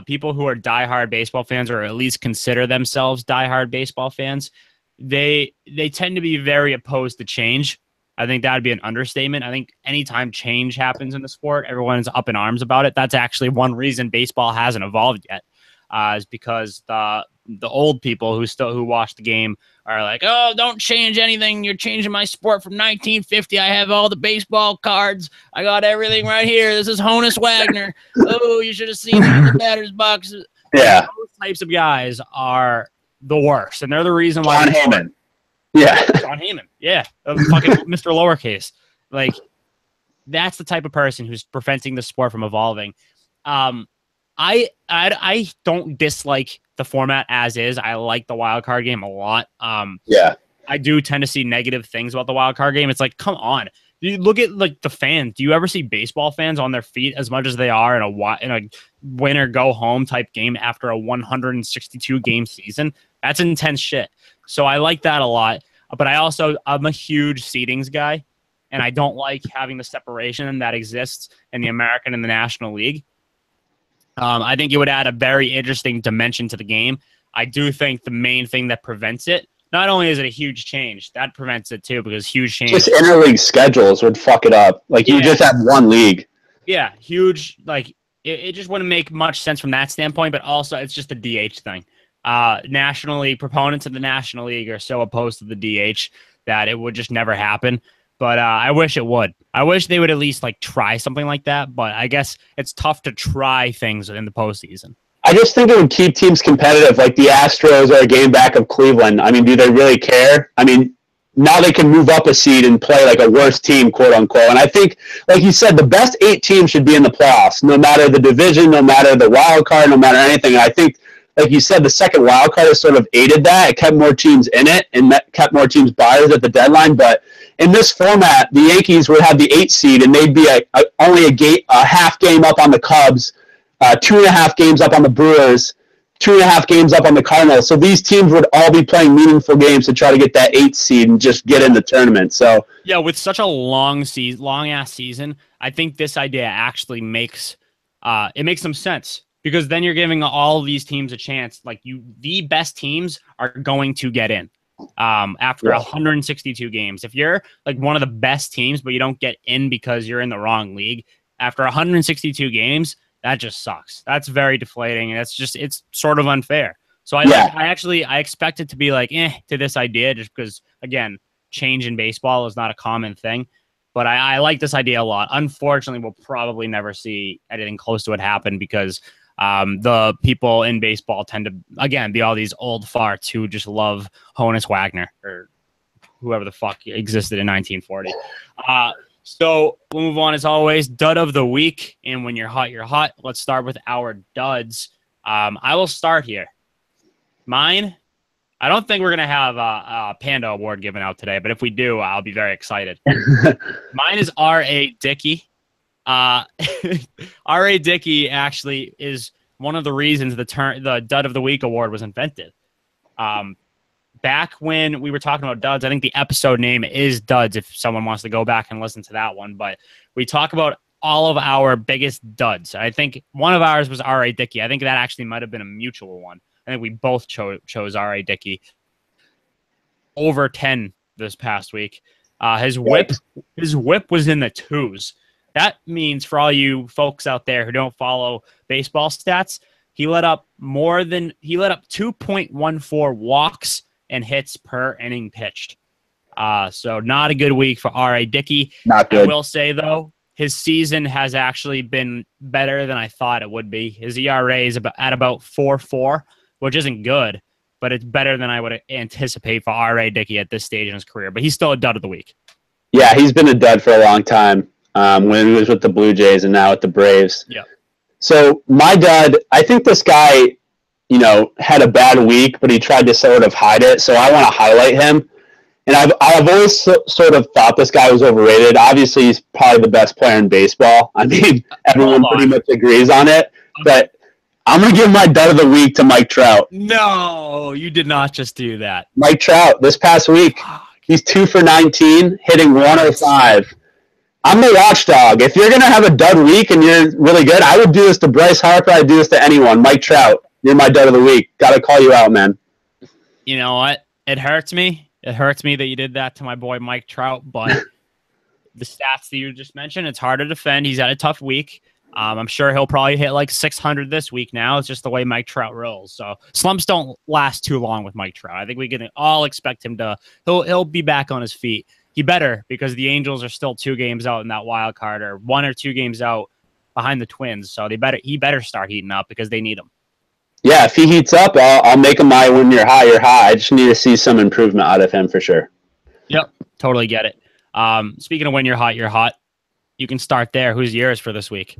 people who are diehard baseball fans, or at least consider themselves diehard baseball fans, they tend to be very opposed to change. I think that would be an understatement. I think anytime change happens in the sport, everyone's up in arms about it. That's actually one reason baseball hasn't evolved yet, is because the old people who watch the game are like, oh, don't change anything. You're changing my sport from 1950. I have all the baseball cards. I got everything right here. This is Honus Wagner. Oh, you should have seen him in the batter's box. Yeah. Those types of guys are the worst, and they're the reason why. John Heyman. Yeah. John Heyman. Yeah. Fucking Mr. Lowercase. Like, that's the type of person who's preventing the sport from evolving. I don't dislike the format as is. I like the wild card game a lot. Yeah. I do tend to see negative things about the wild card game. It's like, come on. You look at like the fans. Do you ever see baseball fans on their feet as much as they are in a win or go home type game after a 162 game season? That's intense shit. So I like that a lot. But I'm a huge seedings guy, and I don't like having the separation that exists in the American and the National League. I think it would add a very interesting dimension to the game. I do think the main thing that prevents it, not only is it a huge change, that prevents it too, because huge change. Just interleague schedules would fuck it up. Like, you just have one league. Yeah, huge. Like, it just wouldn't make much sense from that standpoint, but also it's just a DH thing. National League proponents of the National League are so opposed to the DH that it would just never happen. But I wish it would. I wish they would at least like try something like that. But I guess it's tough to try things in the postseason. I just think it would keep teams competitive. Like the Astros are a game back of Cleveland. I mean, do they really care? I mean, now they can move up a seed and play like a worse team, quote unquote. And I think, like you said, the best 8 teams should be in the playoffs, no matter the division, no matter the wild card, no matter anything. And I think, like you said, the second wild card has sort of aided that. It kept more teams in it and kept more teams buyers at the deadline. But in this format, the Yankees would have the 8 seed, and they'd be only a half game up on the Cubs, 2.5 games up on the Brewers, 2.5 games up on the Cardinals. So these teams would all be playing meaningful games to try to get that 8 seed and just get in the tournament. So yeah, with such a long ass season, I think this idea actually makes some sense. Because then you're giving all these teams a chance. Like, the best teams are going to get in after 162 games. If you're like one of the best teams, but you don't get in because you're in the wrong league after 162 games, that just sucks. That's very deflating, and it's sort of unfair. So I expect it to be like to this idea, just because, again, change in baseball is not a common thing. But I like this idea a lot. Unfortunately, we'll probably never see anything close to it happen because the people in baseball tend to, again, be all these old farts who just love Honus Wagner or whoever the fuck existed in 1940. So we'll move on as always. Dud of the week. And when you're hot, you're hot. Let's start with our duds. I will start here. Mine, I don't think we're going to have a Panda Award given out today, but if we do, I'll be very excited. Mine is R.A. Dickey. R.A. Dickey actually is one of the reasons the Dud of the Week award was invented. Back when we were talking about duds, I think the episode name is Duds if someone wants to go back and listen to that one. But we talk about all of our biggest duds. I think one of ours was R.A. Dickey. I think that actually might have been a mutual one. I think we both chose R.A. Dickey over 10 this past week. His whip was in the twos. That means for all you folks out there who don't follow baseball stats, he let up 2.14 walks and hits per inning pitched. So not a good week for R.A. Dickey. Not good. I will say, though, his season has actually been better than I thought it would be. His ERA is at about 4.4, which isn't good, but it's better than I would anticipate for R.A. Dickey at this stage in his career. But he's still a dud of the week. Yeah, he's been a dud for a long time when he was with the Blue Jays and now with the Braves. Yeah. So my dud, I think this guy, had a bad week, but he tried to sort of hide it. So I want to highlight him. And I've always sort of thought this guy was overrated. Obviously, he's probably the best player in baseball. I mean, everyone pretty much agrees on it. But I'm going to give my dud of the week to Mike Trout. No, you did not just do that. Mike Trout, this past week, he's 2 for 19, hitting 105. I'm the watchdog. If you're going to have a dud week and you're really good, I would do this to Bryce Harper. I'd do this to anyone. Mike Trout, you're my dud of the week. Got to call you out, man. You know what? It hurts me. It hurts me that you did that to my boy Mike Trout, but the stats that you just mentioned, it's hard to defend. He's had a tough week. I'm sure he'll probably hit like 600 this week now. It's just the way Mike Trout rolls. So slumps don't last too long with Mike Trout. I think we can all expect him to he'll be back on his feet. He better, because the Angels are still 2 games out in that wild card, or 1 or 2 games out behind the Twins. So he better start heating up because they need him. Yeah, if he heats up, I'll make him my when you're hot, you're hot. I just need to see some improvement out of him for sure. Yep, totally get it. Speaking of when you're hot, you can start there. Who's yours for this week?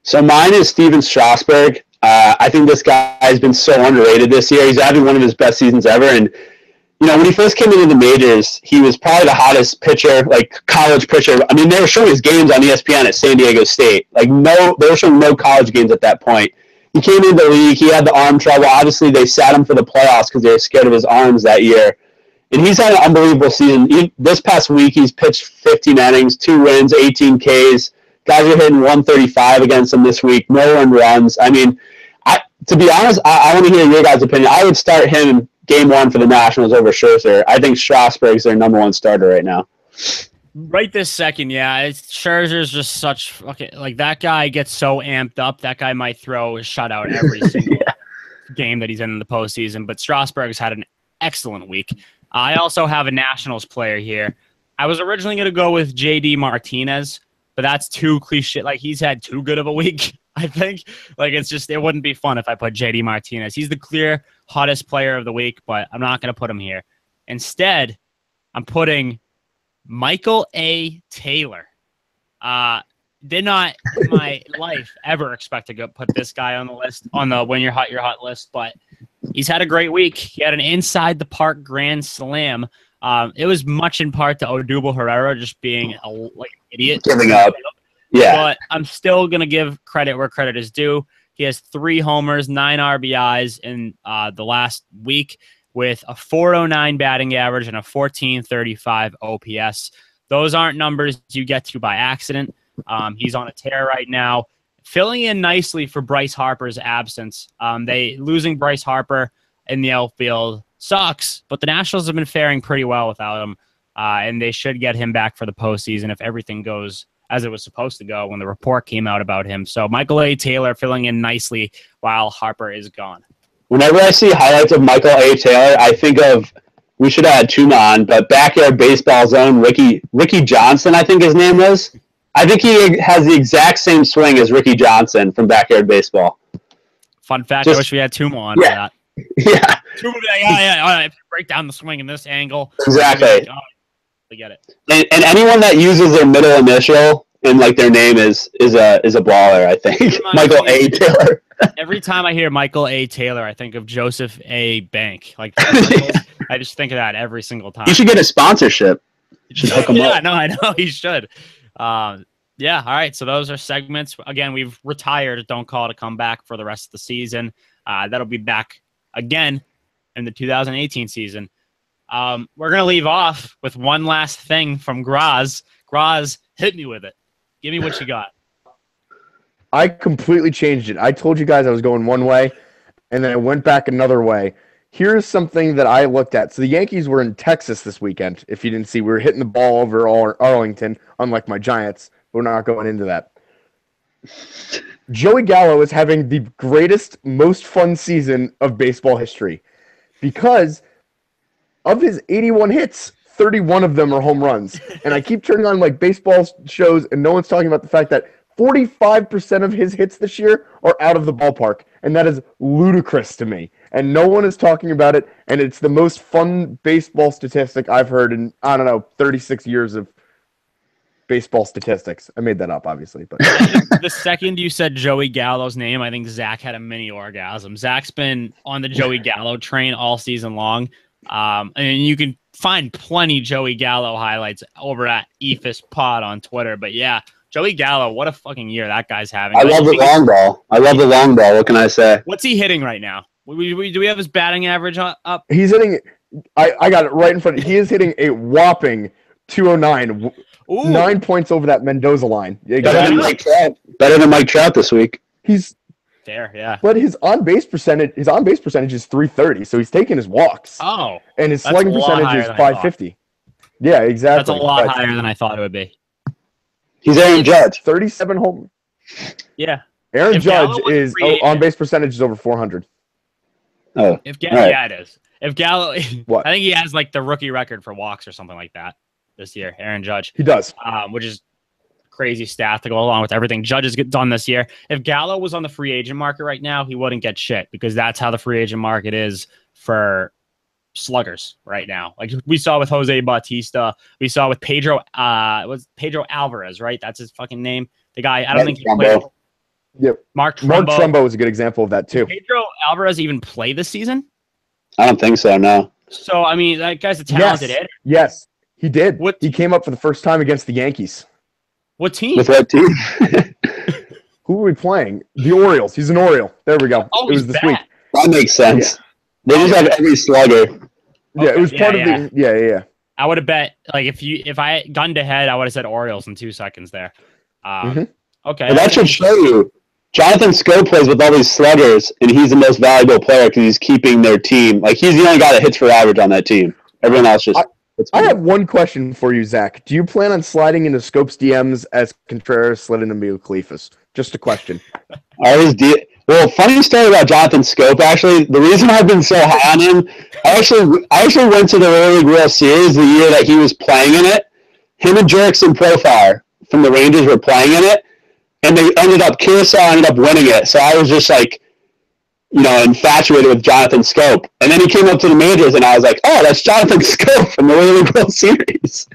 So mine is Steven Strasburg. I think this guy has been so underrated this year. He's having one of his best seasons ever. And, when he first came into the majors, he was probably the hottest pitcher, like college pitcher. I mean, they were showing his games on ESPN at San Diego State. They were showing no college games at that point. He came into the league. He had the arm trouble. Obviously, they sat him for the playoffs because they were scared of his arms that year. And he's had an unbelievable season. This past week, he's pitched 15 innings, 2 wins, 18 Ks. Guys are hitting 135 against him this week. No earned runs. I mean, to be honest, I want to hear your guys' opinion. I would start him game 1 for the Nationals over Scherzer. I think Strasburg's their number 1 starter right now. Right this second, yeah. Scherzer's just such that guy gets so amped up. That guy might throw a shutout every single game that he's in the postseason. But Strasburg's had an excellent week. I also have a Nationals player here. I was originally going to go with J.D. Martinez, but that's too cliche. He's had too good of a week, I think. It wouldn't be fun if I put J.D. Martinez. He's the clear hottest player of the week, but I'm not going to put him here. Instead, I'm putting Michael A. Taylor. Did not in my life ever expect to put this guy on the list, on the when you're hot list, but he's had a great week. He had an inside the park grand slam. It was much in part to Odubel Herrera just being an idiot. Giving up. Yeah. But I'm still going to give credit where credit is due. He has 3 homers, 9 RBIs in the last week, with a .409 batting average and a .1435 OPS. Those aren't numbers you get to by accident. He's on a tear right now, filling in nicely for Bryce Harper's absence. Losing Bryce Harper in the outfield sucks, but the Nationals have been faring pretty well without him, and they should get him back for the postseason if everything goes as it was supposed to go when the report came out about him. So Michael A. Taylor filling in nicely while Harper is gone. Whenever I see highlights of Michael A. Taylor, I think of, we should have had Tuna on, but Backyard Baseball's own Ricky Johnson, I think his name was. I think he has the exact same swing as Ricky Johnson from Backyard Baseball. Fun fact, I wish we had Tuma on for that. Yeah. Tuma would be like, yeah, break down the swing in this angle. Exactly. I get it. And anyone that uses their middle initial in their name is a baller, I think. Michael A. Taylor. Every time I hear Michael A. Taylor, I think of Joseph A. Bank. I just think of that every single time. You should get a sponsorship. You should hook him up. I know he should. Yeah, all right. So those are segments. Again, we've retired Don't Call It a Comeback for the rest of the season. That'll be back again in the 2018 season. We're going to leave off with one last thing from Graz. Graz, hit me with it. Give me what you got. I completely changed it. I told you guys I was going one way, and then I went back another way. here's something that I looked at. So the Yankees were in Texas this weekend. If you didn't see, we were hitting the ball over Arlington, unlike my Giants. We're not going into that. Joey Gallo is having the greatest, most fun season of baseball history because of his 81 hits, 31 of them are home runs. And I keep turning on like baseball shows, and no one's talking about the fact that 45% of his hits this year are out of the ballpark. And that is ludicrous to me. And no one is talking about it. And it's the most fun baseball statistic I've heard in, 36 years of baseball statistics. I made that up, obviously. But the second you said Joey Gallo's name, I think Zach had a mini orgasm. Zach's been on the Joey Gallo train all season long. And you can find plenty Joey Gallo highlights over at Eephus Pod on Twitter. But yeah, Joey Gallo, what a fucking year that guy's having. I love the long ball. What can I say? What's he hitting right now? Do we have his batting average up? He's hitting. I got it right in front. He is hitting a whopping 209. Ooh. 9 points over that Mendoza line. Better than Mike Trout this week. He's there, yeah. But his on base percentage is 330. So he's taking his walks. Oh, and his slugging percentage is 550. Yeah, exactly. That's a lot higher than I thought it would be. He's Aaron Judge. 37 home. Yeah. Aaron Judge is on base percentage is over 400. Oh, yeah, it is. If Gallo, what? I think he has like the rookie record for walks or something like that this year. Aaron Judge. He does. Which is crazy stat to go along with everything Judge has done this year. If Gallo was on the free agent market right now, he wouldn't get shit because that's how the free agent market is for sluggers right now. Like we saw with Jose Bautista, we saw with Pedro Alvarez, right? That's his fucking name. The guy, I don't think he played. Yep. Mark Trumbo is a good example of that too. Did Pedro Alvarez even play this season? I don't think so, no. So I mean, that guy's a talented hitter. Yes, he did. He came up for the first time against the Yankees. What team? With what team? Who are we playing? The Orioles. He's an Oriole. There we go. Oh, it was this week. That makes sense. Yeah. They just have every slugger. Yeah, it was part of the. Yeah. I would have bet like if I had gunned ahead, I would have said Orioles in 2 seconds there. Okay, well, that should show you. Jonathan Scope plays with all these sluggers, and he's the most valuable player because he's keeping their team. Like he's the only guy that hits for average on that team. Everyone else just. I have one question for you, Zach. Do you plan on sliding into Scope's DMs as Contreras slid into me with Eephus? Just a question. Well, funny story about Jonathan Scope. Actually, the reason I've been so high on him, I actually went to the Early League World Series the year that he was playing in it. Him and Jerickson Profar from the Rangers were playing in it, and Curacao ended up winning it. So I was just like, infatuated with Jonathan Scope. And then he came up to the majors, and I was like, oh, that's Jonathan Scope from the Early League World Series.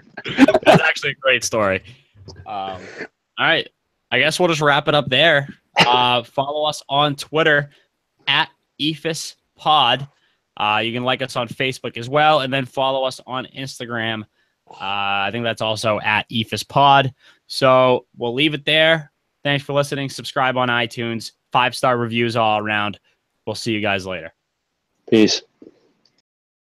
That's actually a great story. All right. I guess we'll just wrap it up there. Follow us on Twitter at Eephus Pod. You can like us on Facebook as well, and then follow us on Instagram. I think that's also at Eephus Pod. So we'll leave it there. Thanks for listening. Subscribe on iTunes. 5-star reviews all around. We'll see you guys later. Peace.